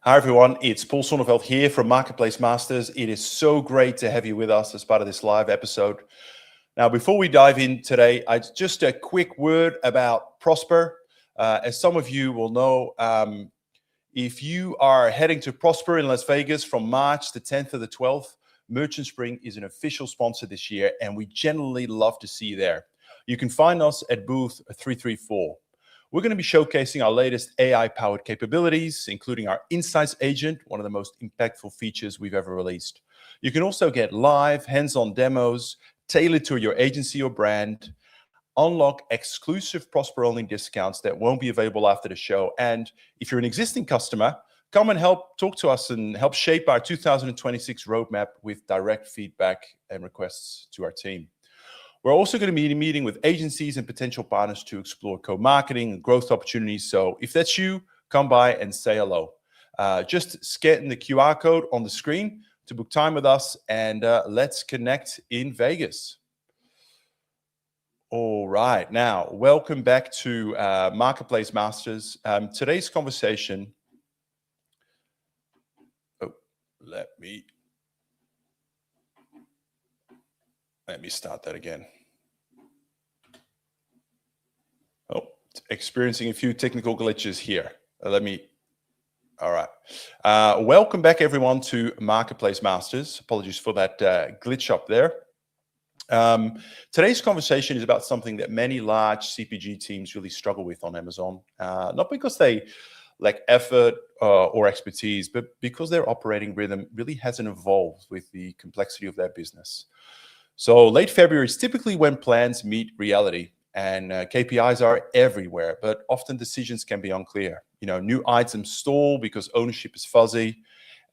Hi everyone, it's Paul Sonneveld here from Marketplace Masters. It is so great to have you with us as part of this live episode. Now, before we dive in today, just a quick word about Prosper. As some of you will know, if you are heading to Prosper in Las Vegas from March the 10th to the 12th, Merchant Spring is an official sponsor this year, and we generally love to see you there. You can find us at booth 334. We're going to be showcasing our latest AI-powered capabilities, including our Insights Agent, one of the most impactful features we've ever released. You can also get live, hands-on demos tailored to your agency or brand, unlock exclusive Prosper-only discounts that won't be available after the show. And if you're an existing customer, come and talk to us and help shape our 2026 roadmap with direct feedback and requests to our team. We're also going to be meeting with agencies and potential partners to explore co-marketing and growth opportunities. So if that's you, come by and say hello. Just scan the QR code on the screen to book time with us, and let's connect in Vegas. All right. Now, welcome back to Marketplace Masters. Today's conversation... Let me start that again. Oh, experiencing a few technical glitches here. All right. Welcome back, everyone, to Marketplace Masters. Apologies for that glitch up there. Today's conversation is about something that many large CPG teams really struggle with on Amazon, not because they lack effort or expertise, but because their operating rhythm really hasn't evolved with the complexity of their business. So late February is typically when plans meet reality, and KPIs are everywhere, but often decisions can be unclear. New items stall because ownership is fuzzy,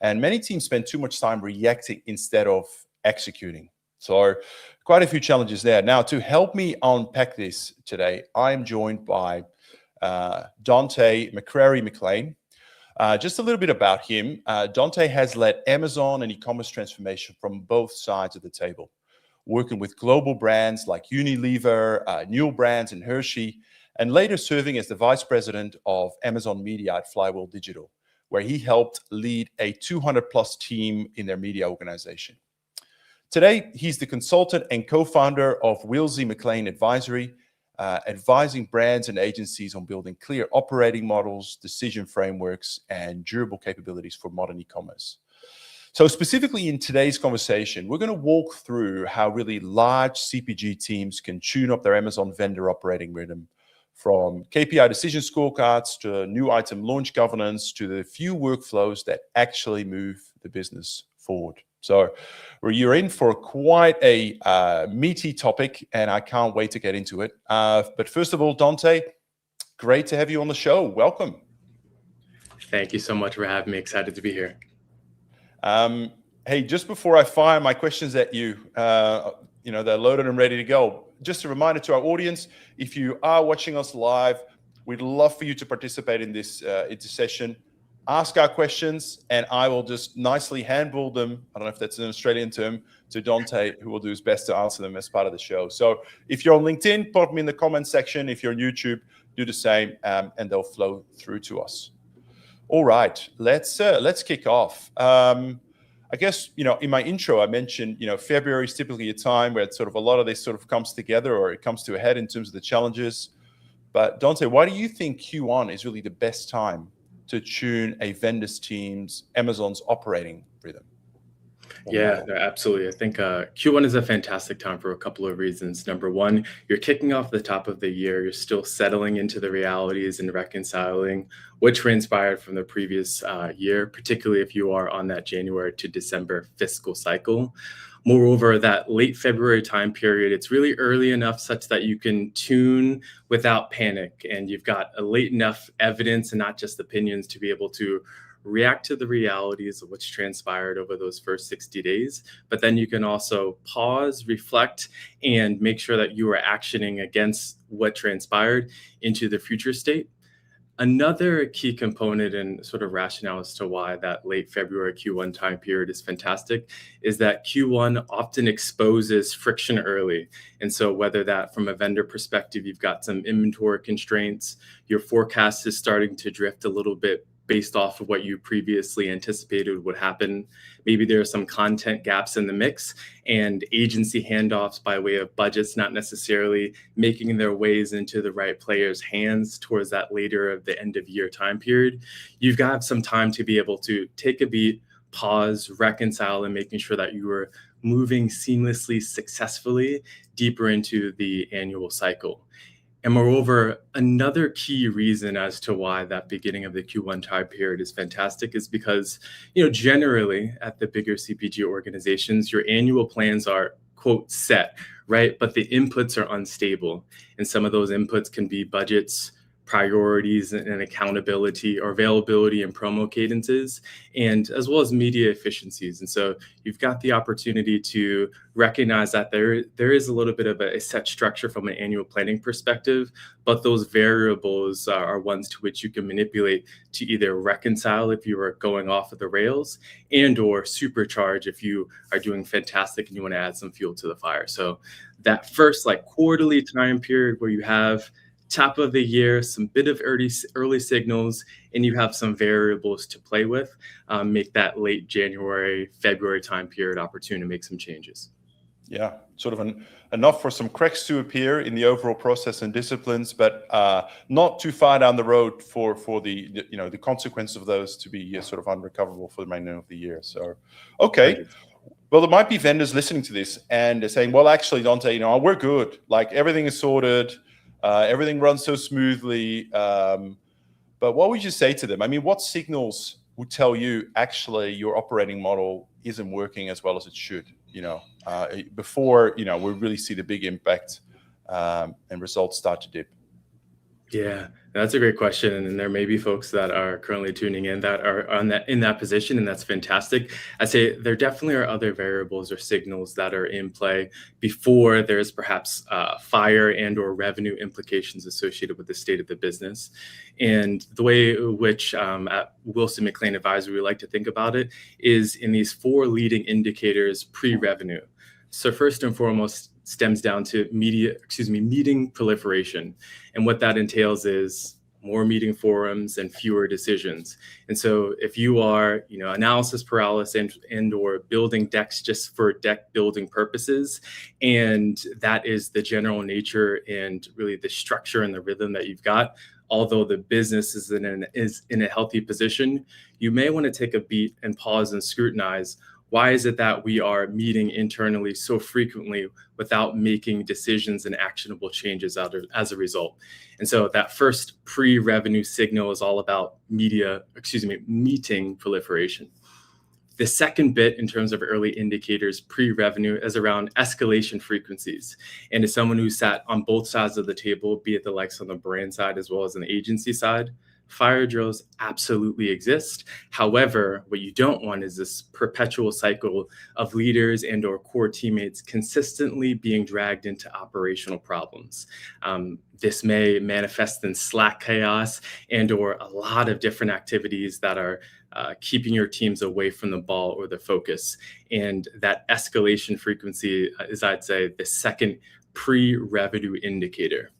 and many teams spend too much time reacting instead of executing. So quite a few challenges there. Now, to help me unpack this today, I'm joined by Dante McCrary-McLean. Just a little bit about him. Dante has led Amazon and e-commerce transformation from both sides of the table, working with global brands like Unilever, Newell Brands, and Hershey, and later serving as the vice president of Amazon Media at Flywheel Digital, where he helped lead a 200-plus team in their media organization. Today, he's the consultant and co-founder of Wilsey McLean Advisory, advising brands and agencies on building clear operating models, decision frameworks, and durable capabilities for modern e-commerce. So specifically in today's conversation, we're going to walk through how really large CPG teams can tune up their Amazon vendor operating rhythm, from KPI decision scorecards to new item launch governance to the few workflows that actually move the business forward. So you're in for quite a meaty topic, and I can't wait to get into it. But first of all, Dante, great to have you on the show. Welcome. Thank you so much for having me. Excited to be here. Hey, just before I fire my questions at you, they're loaded and ready to go. Just a reminder to our audience, if you are watching us live, we'd love for you to participate in this session. Ask our questions, and I will just nicely handball them. I don't know if that's an Australian term, to Dante, who will do his best to answer them as part of the show. So if you're on LinkedIn, put them in the comment section. If you're on YouTube, do the same, and they'll flow through to us. All right, let's kick off. I guess, in my intro, I mentioned, February is typically a time where it's sort of a lot of this sort of comes together, or it comes to a head in terms of the challenges. But Dante, why do you think Q1 is really the best time to tune a vendor's team's Amazon's operating rhythm? Yeah, no, absolutely. I think Q1 is a fantastic time for a couple of reasons. Number one, you're kicking off the top of the year. You're still settling into the realities and reconciling what transpired from the previous year, particularly if you are on that January to December fiscal cycle. Moreover, that late February time period, it's really early enough such that you can tune without panic, and you've got a late enough evidence and not just opinions to be able to react to the realities of what's transpired over those first 60 days. But then you can also pause, reflect, and make sure that you are actioning against what transpired into the future state. Another key component and sort of rationale as to why that late February Q1 time period is fantastic is that Q1 often exposes friction early. And so whether that from a vendor perspective, you've got some inventory constraints, your forecast is starting to drift a little bit based off of what you previously anticipated would happen. Maybe there are some content gaps in the mix and agency handoffs by way of budgets not necessarily making their ways into the right players' hands towards that later of the end of year time period. You've got some time to be able to take a beat, pause, reconcile, and making sure that you are moving seamlessly, successfully deeper into the annual cycle. And moreover, another key reason as to why that beginning of the Q1 time period is fantastic is because, generally at the bigger CPG organizations, your annual plans are, quote, set, right? But the inputs are unstable. And some of those inputs can be budgets, priorities, and accountability, or availability and promo cadences, and as well as media efficiencies. And so you've got the opportunity to recognize that there is a little bit of a set structure from an annual planning perspective, but those variables are ones to which you can manipulate to either reconcile if you are going off of the rails, and or supercharge if you are doing fantastic and you want to add some fuel to the fire. So that first quarterly time period where you have top of the year, some bit of early signals, and you have some variables to play with, make that late January, February time period opportune to make some changes. Yeah, sort of enough for some cracks to appear in the overall process and disciplines, but not too far down the road for the consequence of those to be sort of unrecoverable for the remainder of the year. So, okay. Well, there might be vendors listening to this and they're saying, well, actually, Dante, we're good. Everything is sorted. Everything runs so smoothly. But what would you say to them? I mean, what signals would tell you actually your operating model isn't working as well as it should, before, we really see the big impact and results start to dip? Yeah, that's a great question. And there may be folks that are currently tuning in that are in that position, and that's fantastic. I say there definitely are other variables or signals that are in play before there's perhaps fire and or revenue implications associated with the state of the business. And the way in which at Wilson McLean Advisory we like to think about it is in these 4 leading indicators pre-revenue. So first and foremost stems down to meeting proliferation. And what that entails is more meeting forums and fewer decisions. And so if you are, analysis paralysis and or building decks just for deck building purposes, and that is the general nature and really the structure and the rhythm that you've got, although the business is in a healthy position, you may want to take a beat and pause and scrutinize. Why is it that we are meeting internally so frequently without making decisions and actionable changes as a result? And so that first pre-revenue signal is all about meeting proliferation. The second bit in terms of early indicators pre-revenue is around escalation frequencies. And as someone who sat on both sides of the table, be it the likes on the brand side as well as on the agency side, fire drills absolutely exist. However, what you don't want is this perpetual cycle of leaders and or core teammates consistently being dragged into operational problems. This may manifest in Slack chaos and or a lot of different activities that are keeping your teams away from the ball or the focus. And that escalation frequency is, I'd say, the second pre-revenue indicator.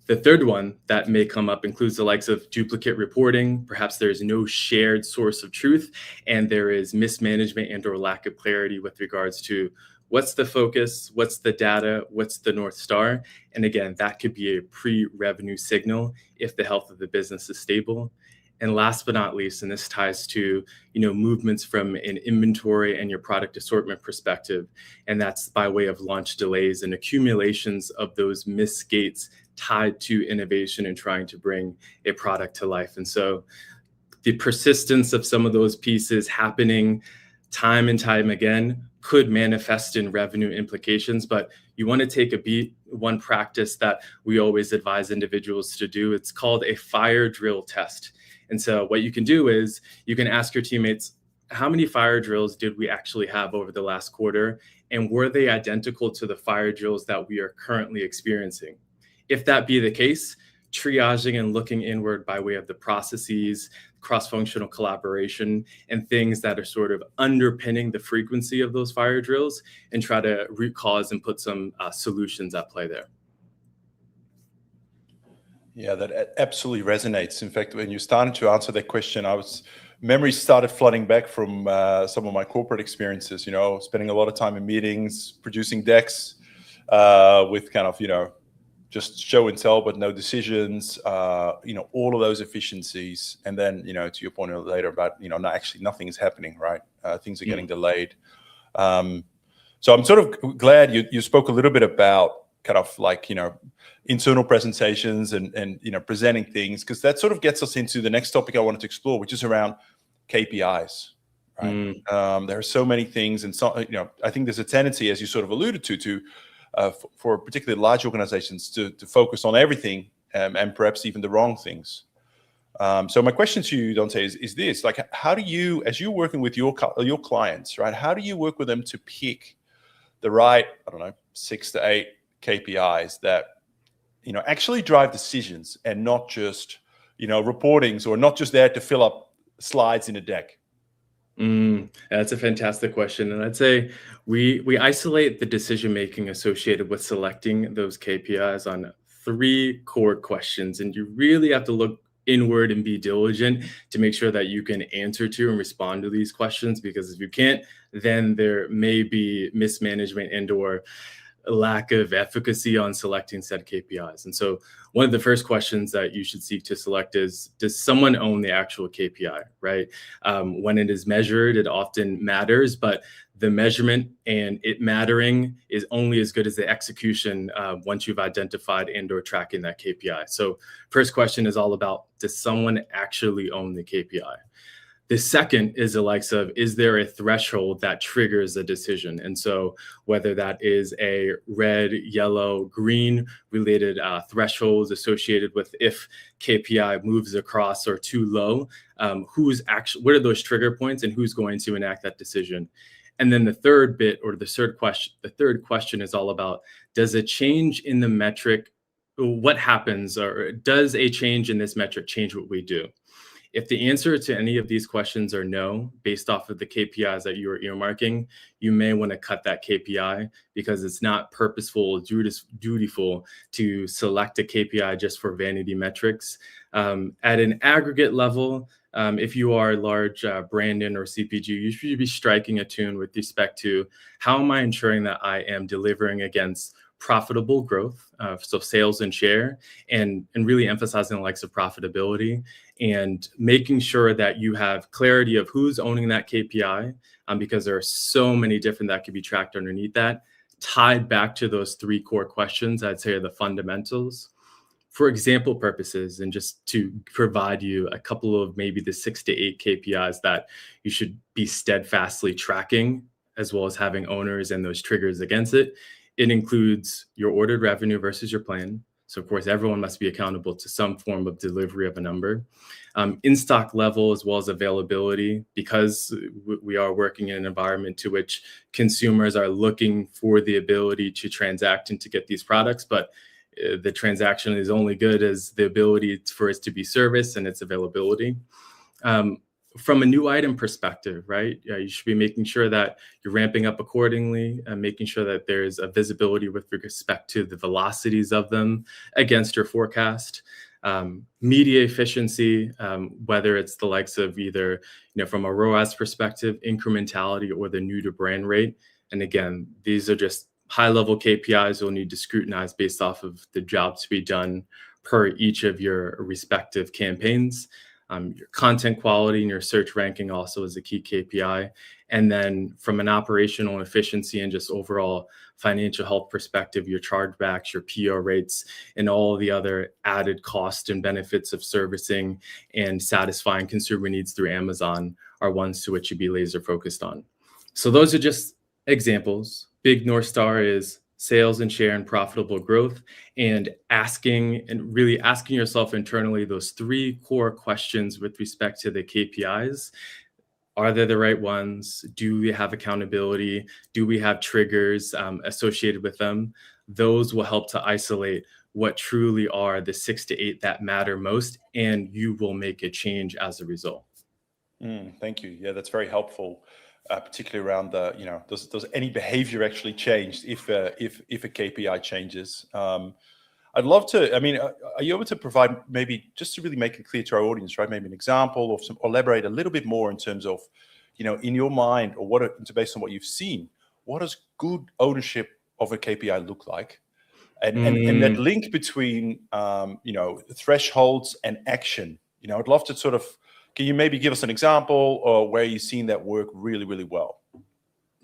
The third one that may come up includes the likes of duplicate reporting. Perhaps there's no shared source of truth, and there is mismanagement and or lack of clarity with regards to what's the focus, what's the data, what's the North Star. And again, that could be a pre-revenue signal if the health of the business is stable. And last but not least, and this ties to movements from an inventory and your product assortment perspective, and that's by way of launch delays and accumulations of those missed gates tied to innovation and trying to bring a product to life. And so the persistence of some of those pieces happening time and time again could manifest in revenue implications, but you want to take a beat. One practice that we always advise individuals to do, it's called a fire drill test. And so what you can do is you can ask your teammates, how many fire drills did we actually have over the last quarter? And were they identical to the fire drills that we are currently experiencing? If that be the case, triaging and looking inward by way of the processes, cross-functional collaboration, and things that are sort of underpinning the frequency of those fire drills, and try to root cause and put some solutions at play there. Yeah, that absolutely resonates. In fact, when you started to answer that question, memories started flooding back from some of my corporate experiences. Spending a lot of time in meetings, producing decks with kind of just show and tell, but no decisions. All of those efficiencies, and then to your point later about nothing is happening, right? Things are getting delayed. So I'm sort of glad you spoke a little bit about kind of like internal presentations and presenting things, because that sort of gets us into the next topic I wanted to explore, which is around KPIs. Right. There are so many things, and so I think there's a tendency, as you sort of alluded to for particularly large organizations to focus on everything and perhaps even the wrong things. So my question to you, Dante, is this: like, how do you, as you're working with your clients, right? How do you work with them to pick the right, 6 to 8 KPIs that actually drive decisions and not just reportings, or not just there to fill up slides in a deck? That's a fantastic question. And I'd say we isolate the decision making associated with selecting those KPIs on 3 core questions. And you really have to look inward and be diligent to make sure that you can answer to and respond to these questions, because if you can't, then there may be mismanagement and or lack of efficacy on selecting said KPIs. And so one of the first questions that you should seek to select is, does someone own the actual KPI, right? When it is measured, it often matters, but the measurement and it mattering is only as good as the execution once you've identified and or tracking that KPI. So first question is all about, does someone actually own the KPI? The second is the likes of, is there a threshold that triggers a decision? And so whether that is a red, yellow, green related thresholds associated with if KPI moves across or too low, what are those trigger points and who's going to enact that decision? And then the third bit, or the third question is all about, does a change in the metric, what happens, or does a change in this metric change what we do? If the answer to any of these questions are no, based off of the KPIs that you are earmarking, you may want to cut that KPI, because it's not purposeful, dutiful to select a KPI just for vanity metrics. At an aggregate level, if you are a large branding or CPG, you should be striking a tune with respect to, how am I ensuring that I am delivering against profitable growth, so sales and share, and really emphasizing the likes of profitability, and making sure that you have clarity of who's owning that KPI, because there are so many different that could be tracked underneath that, tied back to those 3 core questions, I'd say are the fundamentals. For example purposes, and just to provide you a couple of maybe the 6 to 8 KPIs that you should be steadfastly tracking, as well as having owners and those triggers against it. It includes your ordered revenue versus your plan. So of course, everyone must be accountable to some form of delivery of a number. In-stock level, as well as availability, because we are working in an environment to which consumers are looking for the ability to transact and to get these products, but the transaction is only good as the ability for it to be serviced and its availability. From a new item perspective, right? You should be making sure that you're ramping up accordingly and making sure that there's a visibility with respect to the velocities of them against your forecast. Media efficiency, whether it's the likes of either, from a ROAS perspective, incrementality, or the new to brand rate. And again, these are just high-level KPIs you'll need to scrutinize based off of the job to be done per each of your respective campaigns. Your content quality and your search ranking also is a key KPI. And then from an operational efficiency and just overall financial health perspective, your chargebacks, your PO rates, and all the other added costs and benefits of servicing and satisfying consumer needs through Amazon are ones to which you'd be laser focused on. So those are just examples. Big North Star is sales and share and profitable growth, and really asking yourself internally those 3 core questions with respect to the KPIs. Are they the right ones? Do we have accountability? Do we have triggers associated with them? Those will help to isolate what truly are the 6 to 8 that matter most, and you will make a change as a result. Thank you. Yeah, that's very helpful. Particularly around the, does any behavior actually change if a KPI changes? I'd love to, I mean, are you able to provide maybe just to really make it clear to our audience, right? Maybe an example or elaborate a little bit more in terms of, in your mind or based on what you've seen, what does good ownership of a KPI look like? And that link between, thresholds and action, I'd love to sort of, can you maybe give us an example or where you've seen that work really, really well?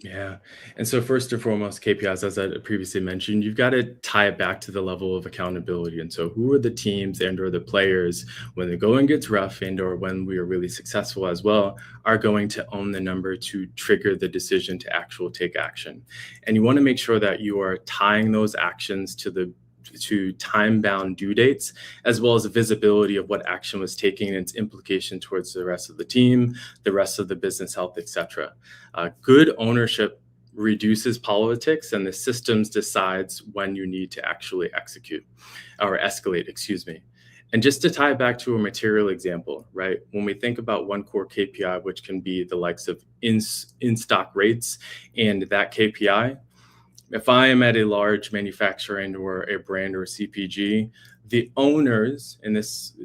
Yeah. And so first and foremost, KPIs, as I previously mentioned, you've got to tie it back to the level of accountability. And so who are the teams and or the players when the going gets rough and or when we are really successful as well are going to own the number to trigger the decision to take action. And you want to make sure that you are tying those actions to time-bound due dates, as well as visibility of what action was taken and its implication towards the rest of the team, the rest of the business health, etc. Good ownership reduces politics, and the systems decides when you need to actually execute or escalate, excuse me. And just to tie it back to a material example, right? When we think about one core KPI, which can be the likes of in-stock rates and that KPI, if I am at a large manufacturer and or a brand or a CPG, the owners, and this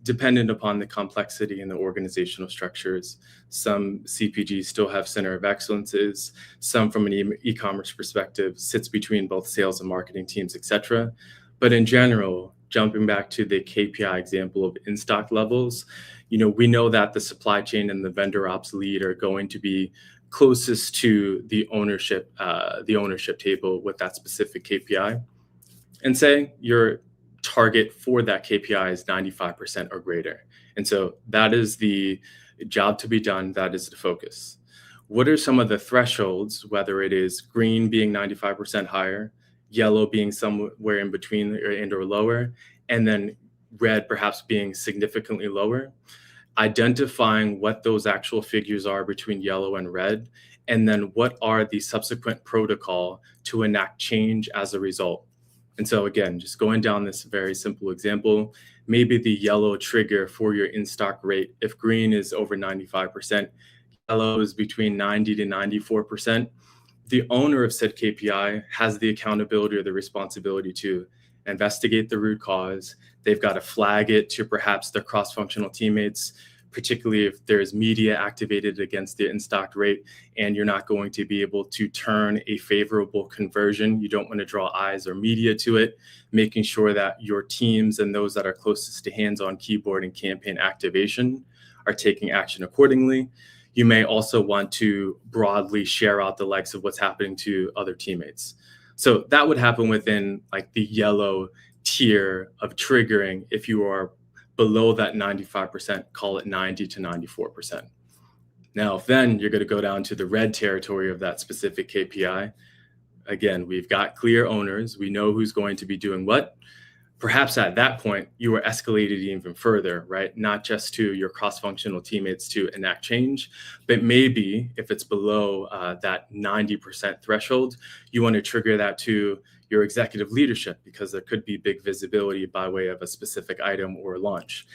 dependent upon the complexity and the organizational structures, some CPGs still have center of excellences, some from an e-commerce perspective sits between both sales and marketing teams, etc. But in general, jumping back to the KPI example of in-stock levels, we know that the supply chain and the vendor ops lead are going to be closest to the ownership table with that specific KPI, and say your target for that KPI is 95% or greater. And so that is the job to be done. That is the focus. What are some of the thresholds, whether it is green being 95% higher, yellow being somewhere in between or lower, and then red perhaps being significantly lower? Identifying what those actual figures are between yellow and red, and then what are the subsequent protocol to enact change as a result. And so again, just going down this very simple example, maybe the yellow trigger for your in-stock rate, if green is over 95%, yellow is between 90 to 94%, the owner of said KPI has the accountability or the responsibility to investigate the root cause. They've got to flag it to perhaps their cross-functional teammates, particularly if there's media activated against the in-stock rate and you're not going to be able to turn a favorable conversion. You don't want to draw eyes or media to it, making sure that your teams and those that are closest to hands-on keyboard and campaign activation are taking action accordingly. You may also want to broadly share out the likes of what's happening to other teammates. So that would happen within like the yellow tier of triggering. If you are below that 95%, call it 90 to 94%. Now, if then you're going to go down to the red territory of that specific KPI, again, we've got clear owners. We know who's going to be doing what. Perhaps at that point, you are escalated even further, right? Not just to your cross-functional teammates to enact change, but maybe if it's below that 90% threshold, you want to trigger that to your executive leadership because there could be big visibility by way of a specific item or launch.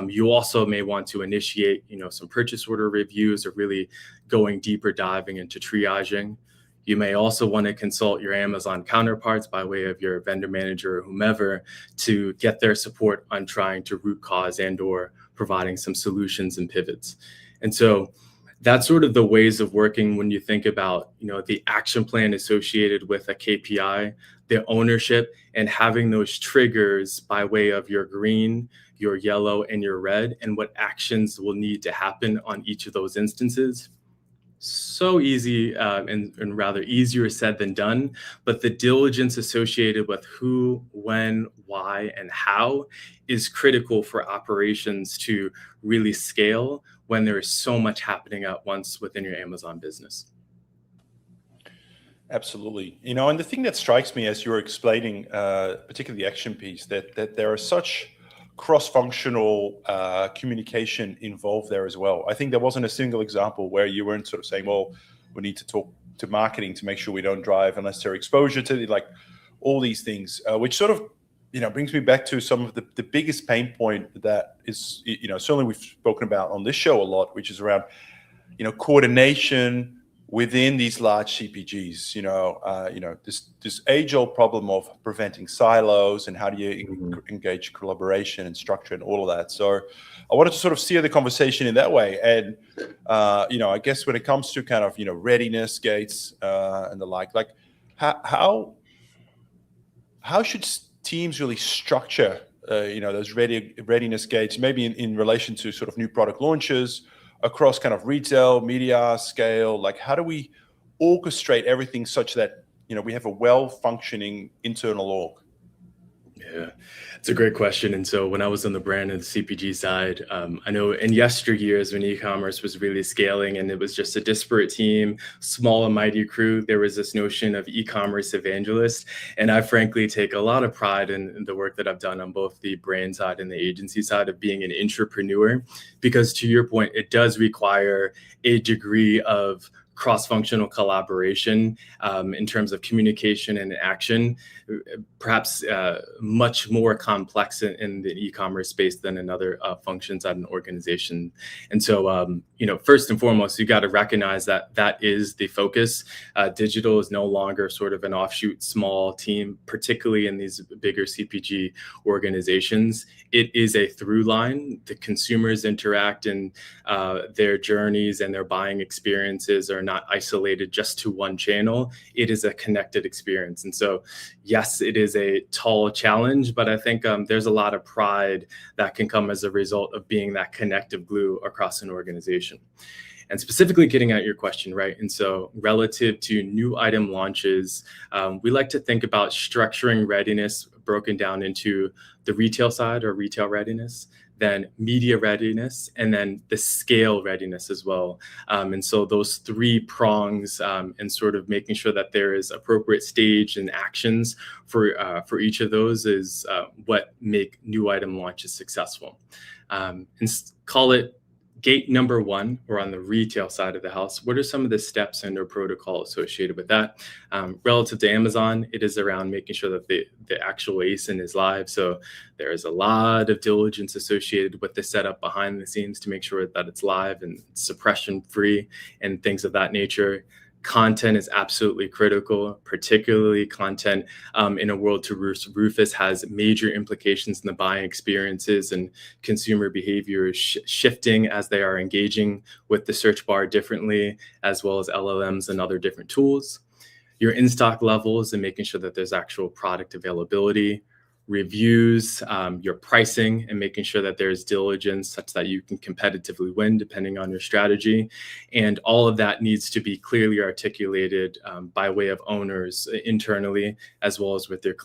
You also may want to initiate, some purchase order reviews or really going deeper diving into triaging. You may also want to consult your Amazon counterparts by way of your vendor manager or whomever to get their support on trying to root cause and or providing some solutions and pivots. And so that's sort of the ways of working when you think about, the action plan associated with a KPI, the ownership, and having those triggers by way of your green, your yellow, and your red, and what actions will need to happen on each of those instances. So easy and rather easier said than done, but the diligence associated with who, when, why, and how is critical for operations to really scale when there is so much happening at once within your Amazon business. Absolutely. And the thing that strikes me as you're explaining, particularly the action piece, that there are such cross-functional communication involved there as well. I think there wasn't a single example where you weren't sort of saying, well, we need to talk to marketing to make sure we don't drive unnecessary exposure to all these things, which sort of, brings me back to some of the biggest pain point that is, certainly we've spoken about on this show a lot, which is around, coordination, within these large CPGs, this age-old problem of preventing silos and how do you engage collaboration and structure and all of that. So I wanted to sort of steer the conversation in that way. And, I guess when it comes to kind of, readiness gates and the like how should teams really structure, those readiness gates, maybe in relation to sort of new product launches across kind of retail, media, scale? Like, how do we orchestrate everything such that, we have a well-functioning internal org? Yeah, it's a great question. And so when I was on the brand and the CPG side, I know in yesteryears when e-commerce was really scaling and it was just a disparate team, small and mighty crew, there was this notion of e-commerce evangelist. And I frankly take a lot of pride in the work that I've done on both the brand side and the agency side of being an entrepreneur, because to your point, it does require a degree of cross-functional collaboration in terms of communication and action, perhaps much more complex in the e-commerce space than in other functions at an organization. And so, first and foremost, you got to recognize that that is the focus. Digital is no longer sort of an offshoot small team, particularly in these bigger CPG organizations. It is a through line. The consumers interact in their journeys and their buying experiences are not isolated just to one channel. It is a connected experience. And so, yes, it is a tall challenge, but I think there's a lot of pride that can come as a result of being that connective glue across an organization. And specifically getting at your question, right? And so relative to new item launches, we like to think about structuring readiness broken down into the retail side or retail readiness, then media readiness, and then the scale readiness as well. And so those three prongs and sort of making sure that there is appropriate stage and actions for each of those is what make new item launches successful. And call it gate number one, or on the retail side of the house. What are some of the steps and or protocol associated with that? Relative to Amazon, it is around making sure that the actual ASIN is live. So there is a lot of diligence associated with the setup behind the scenes to make sure that it's live and suppression free and things of that nature. Content is absolutely critical, particularly content in a world to Rufus has major implications in the buying experiences and consumer behavior is shifting as they are engaging with the search bar differently, as well as LLMs and other different tools. Your in-stock levels and making sure that there's actual product availability, reviews, your pricing, and making sure that there's diligence such that you can competitively win depending on your strategy. And all of that needs to be clearly articulated by way of owners internally, as well as with their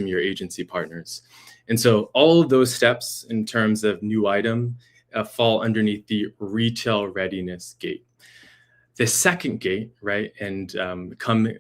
your agency partners. And so all of those steps in terms of new item fall underneath the retail readiness gate. The second gate, right, and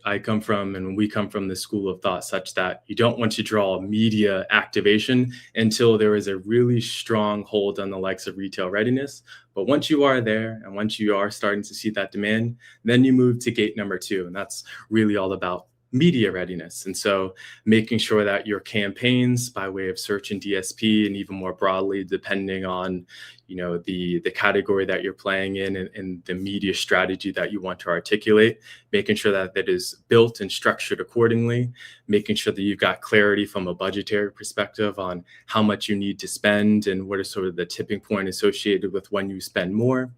I come from, and we come from the school of thought such that you don't want to draw media activation until there is a really strong hold on the likes of retail readiness. But once you are there, and once you are starting to see that demand, then you move to gate number two, and that's really all about media readiness. And so making sure that your campaigns by way of search and DSP, and even more broadly, depending on the category that you're playing in and the media strategy that you want to articulate, making sure that that is built and structured accordingly, making sure that you've got clarity from a budgetary perspective on how much you need to spend and what is sort of the tipping point associated with when you spend more,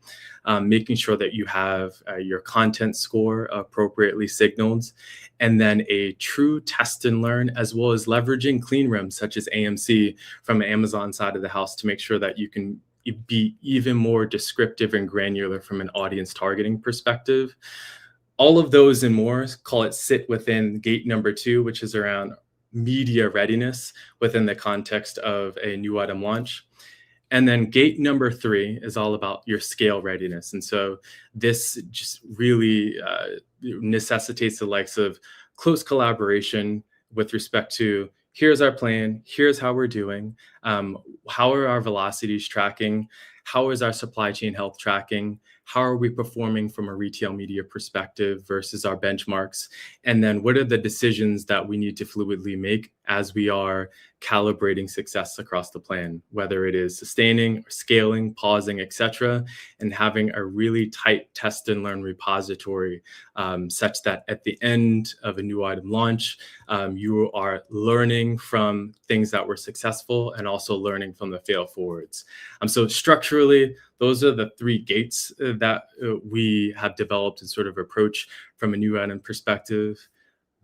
making sure that you have your content score appropriately signaled, and then a true test and learn, as well as leveraging clean rooms such as AMC from the Amazon side of the house to make sure that you can be even more descriptive and granular from an audience targeting perspective. All of those and more, call it, sit within gate number two, which is around media readiness within the context of a new item launch. And then gate number three is all about your scale readiness. And so this just really necessitates the likes of close collaboration with respect to, here's our plan, here's how we're doing, how are our velocities tracking, how is our supply chain health tracking? How are we performing from a retail media perspective versus our benchmarks? And then what are the decisions that we need to fluidly make as we are calibrating success across the plan, whether it is sustaining, scaling, pausing, etc., and having a really tight test and learn repository such that at the end of a new item launch, you are learning from things that were successful and also learning from the fail forwards. So structurally, those are the 3 gates that we have developed and sort of approach from a new item perspective.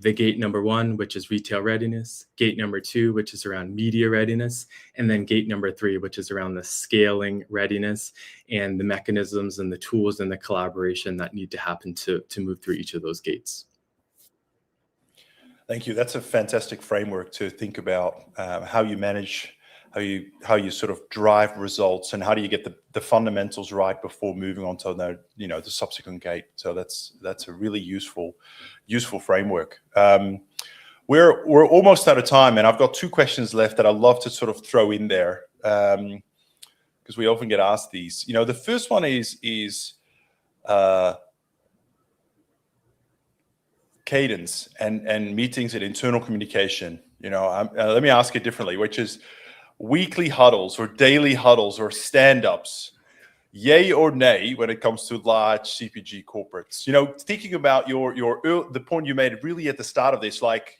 The gate number 1, which is retail readiness, gate number 2, which is around media readiness, and then gate number 3, which is around the scaling readiness and the mechanisms and the tools and the collaboration that need to happen to move through each of those gates. Thank you. That's a fantastic framework to think about how you manage, how you sort of drive results, and how do you get the fundamentals right before moving on to the subsequent gate. So that's a really useful framework. We're almost out of time, and I've got 2 questions left that I'd love to sort of throw in there because we often get asked these. The first one is cadence and meetings and internal communication. Let me ask it differently, which is weekly huddles or daily huddles or stand-ups, yay or nay when it comes to large CPG corporates? Thinking about the point you made really at the start of this, like,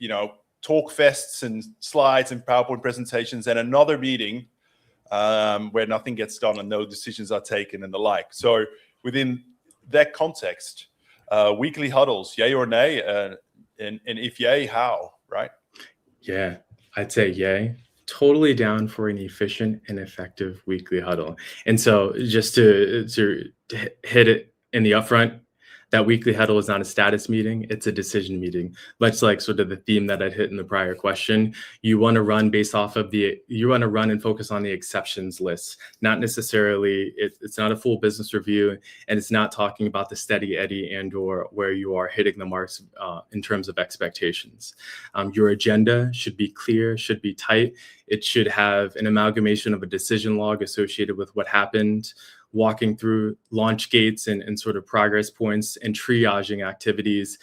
talk fests and slides and PowerPoint presentations, and another meeting where nothing gets done and no decisions are taken and the like. So within that context, weekly huddles, yay or nay, and if yay, how, right? Yeah, I'd say yay. Totally down for an efficient and effective weekly huddle. And so just to hit it in the upfront, that weekly huddle is not a status meeting, it's a decision meeting. Much like sort of the theme that I'd hit in the prior question, you want to run and focus on the exceptions list, not necessarily, it's not a full business review, and it's not talking about the steady eddy and or where you are hitting the marks in terms of expectations. Your agenda should be clear, should be tight. It should have an amalgamation of a decision log associated with what happened, walking through launch gates and sort of progress points and triaging activities,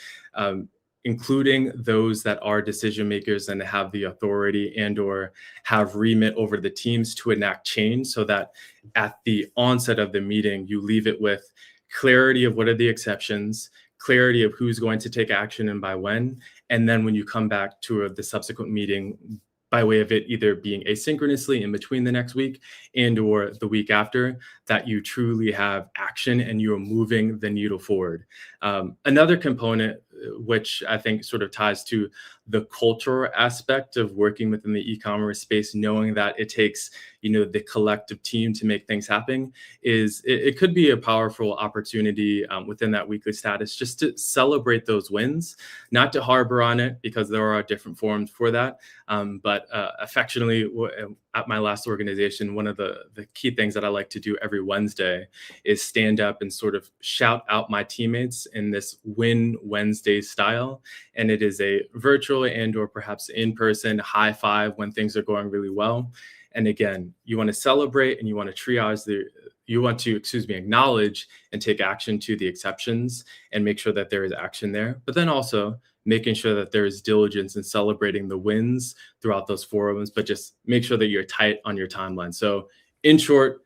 including those that are decision makers and have the authority and or have remit over the teams to enact change, so that at the onset of the meeting, you leave it with clarity of what are the exceptions, clarity of who's going to take action and by when. And then when you come back to the subsequent meeting, by way of it either being asynchronously in between the next week and or the week after, that you truly have action and you're moving the needle forward. Another component, which I think sort of ties to the cultural aspect of working within the e-commerce space, knowing that it takes, the collective team to make things happen, is it could be a powerful opportunity within that weekly status, just to celebrate those wins, not to harbor on it, because there are different forms for that. But affectionately, at my last organization, one of the key things that I like to do every Wednesday is stand up and sort of shout out my teammates in this Win Wednesday style. And it is a virtual and or perhaps in-person high five when things are going really well. And again, you want to celebrate and you want to triage acknowledge and take action to the exceptions and make sure that there is action there. But then also making sure that there is diligence in celebrating the wins throughout those forums, but just make sure that you're tight on your timeline. So in short,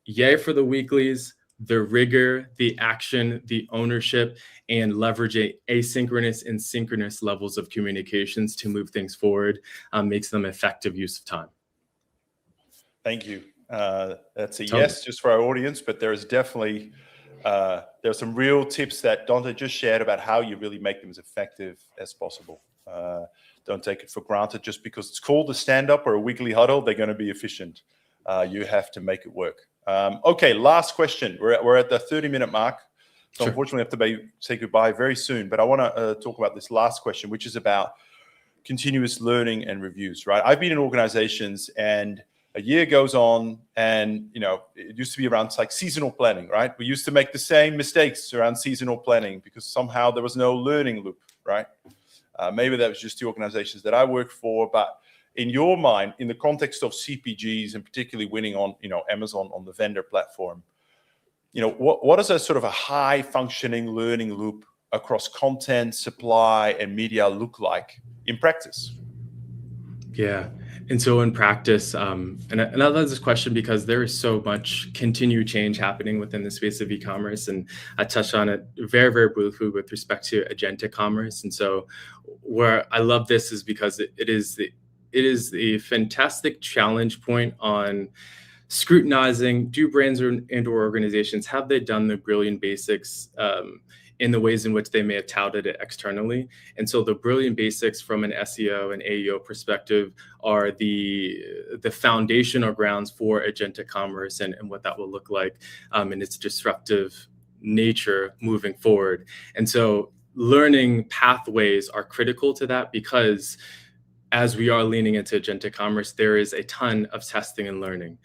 yay for the weeklies, the rigor, the action, the ownership, and leveraging asynchronous and synchronous levels of communications to move things forward makes them effective use of time. Thank you. That's a yes just for our audience, but there is definitely there's some real tips that Dante just shared about how you really make them as effective as possible. Don't take it for granted just because it's called a stand-up or a weekly huddle, they're going to be efficient. You have to make it work. Okay, last question. We're at the 30-minute mark. So Unfortunately, we have to say goodbye very soon. But I want to talk about this last question, which is about continuous learning and reviews, right? I've been in organizations and a year goes on and, it used to be around like seasonal planning, right? We used to make the same mistakes around seasonal planning because somehow there was no learning loop, right? Maybe that was just the organizations that I worked for, but in your mind, in the context of CPGs and particularly winning on, Amazon on the vendor platform, what is a sort of a high functioning learning loop across content, supply, and media look like in practice? Yeah. And so in practice, and I love this question because there is so much continued change happening within the space of e-commerce. And I touched on it very, very briefly with respect to agentic commerce. And so where I love this is because it is a fantastic challenge point on scrutinizing, do brands and or organizations, have they done the brilliant basics in the ways in which they may have touted it externally? And so the brilliant basics from an SEO and AEO perspective are the foundational grounds for agentic commerce and what that will look like in its disruptive nature moving forward. And so learning pathways are critical to that, because as we are leaning into agentic commerce, there is a ton of testing and learning.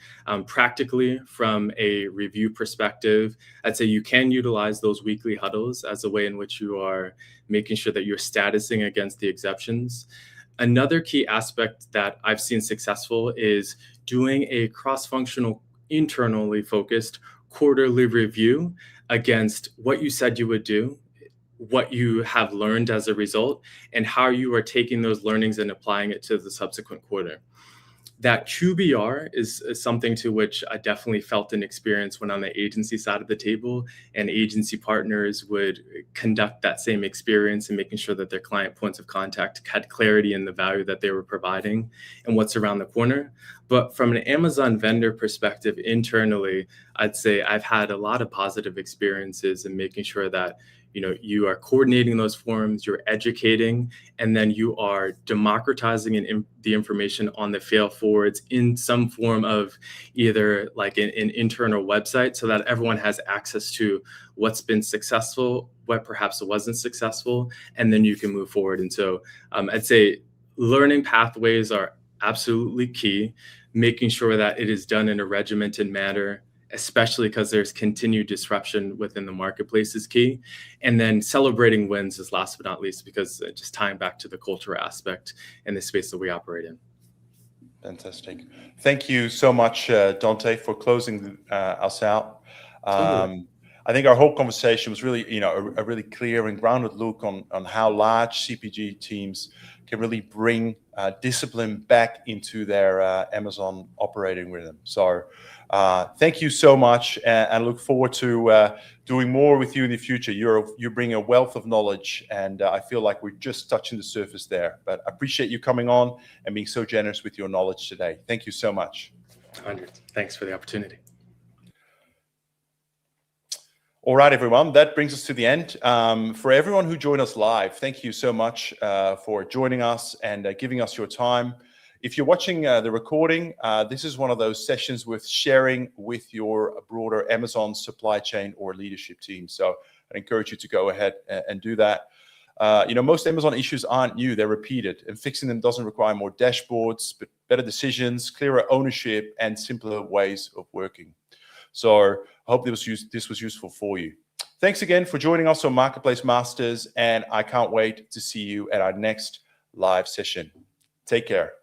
Practically, from a review perspective, I'd say you can utilize those weekly huddles as a way in which you are making sure that you're statusing against the exceptions. Another key aspect that I've seen successful is doing a cross-functional, internally focused quarterly review against what you said you would do, what you have learned as a result, and how you are taking those learnings and applying it to the subsequent quarter. That QBR is something to which I definitely felt an experience when on the agency side of the table, and agency partners would conduct that same experience and making sure that their client points of contact had clarity in the value that they were providing and what's around the corner. But from an Amazon vendor perspective internally, I'd say I've had a lot of positive experiences in making sure that you are coordinating those forums, you're educating, and then you are democratizing the information on the fail forwards in some form of either like an internal website, so that everyone has access to what's been successful, what perhaps wasn't successful, and then you can move forward. And so I'd say learning pathways are absolutely key. Making sure that it is done in a regimented manner, especially because there's continued disruption within the marketplace, is key. And then celebrating wins is last but not least, because just tying back to the cultural aspect in the space that we operate in. Fantastic. Thank you so much, Dante, for closing us out. Totally. I think our whole conversation was really, a really clear and grounded look on how large CPG teams can really bring discipline back into their Amazon operating rhythm. So thank you so much, and I look forward to doing more with you in the future. You bring a wealth of knowledge, and I feel like we're just touching the surface there. But I appreciate you coming on and being so generous with your knowledge today. Thank you so much. Hundreds. Thanks for the opportunity. All right, everyone, that brings us to the end. For everyone who joined us live, thank you so much for joining us and giving us your time. If you're watching the recording, this is one of those sessions with sharing with your broader Amazon supply chain or leadership team. So I encourage you to go ahead and do that. Most Amazon issues aren't new, they're repeated, and fixing them doesn't require more dashboards, but better decisions, clearer ownership, and simpler ways of working. So I hope this was useful for you. Thanks again for joining us on Marketplace Masters, and I can't wait to see you at our next live session. Take care.